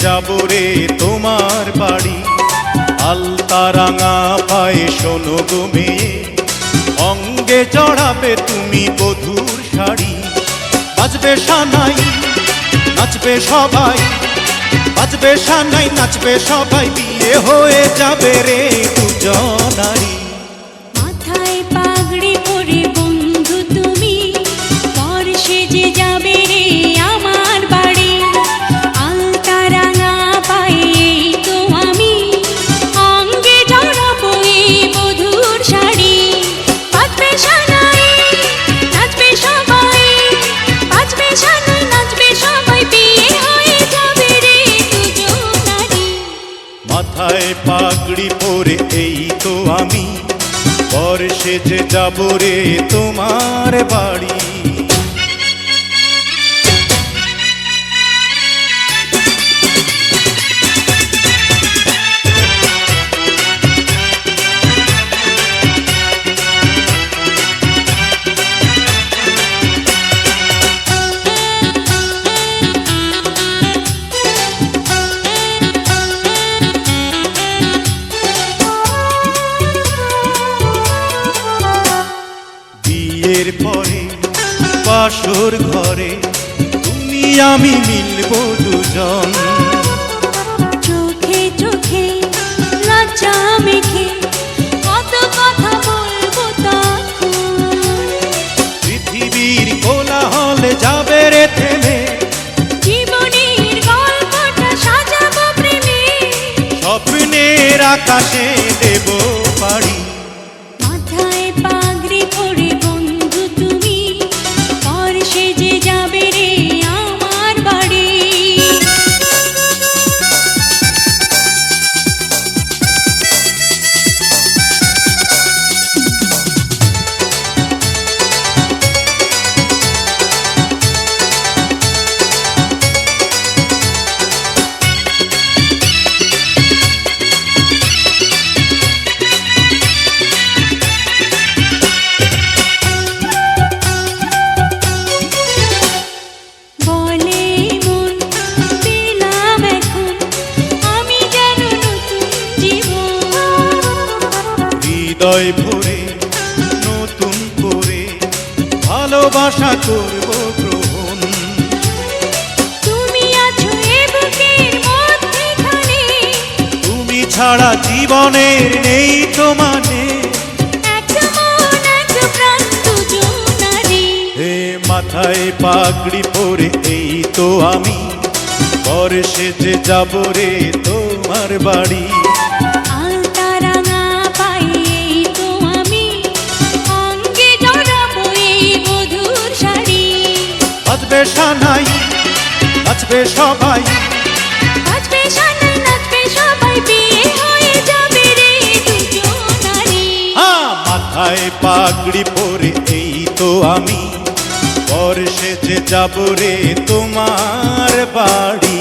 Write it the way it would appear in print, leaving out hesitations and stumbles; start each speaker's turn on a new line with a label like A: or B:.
A: যাব রে তোমার বাড়ি। আলতা রাঙা পায়ে শোনো গো মেয়ে, অঙ্গে জড়াবে তুমি বধূর শাড়ি। বাজবে সানাই নাচবে সবাই, বাজবে সানাই নাচবে সবাই, বিয়ে হয়ে যাবে রে দুজনারি।
B: মাথায় পাগড়ি পরে বন্ধু তুমি, পর সেজে যাবে রে আমার বাড়ি। আলতা রাঙা পায়ে তো আমি, অঙ্গে জড়াবো এই বধূর শাড়ি। বাজবে সানাই নাচবে সবাই, বাজবে সানাই নাচবে সবাই, বিয়ে হয়ে যাবে রে দুজনারি।
A: মাথায় পাগড়ি পরে এই তো আমি, পর সেজে যাব রে তোমার বাড়ি। বিয়ের পরে বাসর ঘরে তুমি আমি মিলবো দুজন।
B: চোখে চোখে লজ্জা মেখে কত কথা বলবো তখন।
A: পৃথিবীর কোলাহলে যাবে রে থেমে,
B: জীবনের গল্পটা সাজাবো প্রেমে,
A: স্বপ্নের আকাশে দেব পাড়ি।
B: মাথায় পাগড়ি পরে বন্ধু তুমি, পর সেজে যাবে রে আমার বাড়ি। বলে মন পেলাম এখন আমি যেন নতুন জীবন।
A: হৃদয় ভরে নতুন করে ভালোবাসা করব গ্রহণ।
B: তুমি আছো এ বুকের মধ্যেখানে,
A: তুমি ছাড়া জীবনের নেই তো মানে।
B: এক মন এক প্রাণ দুজনারি।
A: হে মাথায় পাগড়ি পরে এই তো আমি, পর সেজে যাব রে তোমার বাড়ি।
B: আলতা রাঙা পায়ে তো আমি, অঙ্গে জড়াবো এই বধূর শাড়ি।
A: বাজবে সানাই নাচবে সবাই,
B: বাজবে সানাই নাচবে সবাই, বিয়ে হয়ে যাবে রে দুজনারি।
A: মাথায় পাগড়ি পরে এই তো আমি, পর সেজে যাব রে তোমার বাড়ি।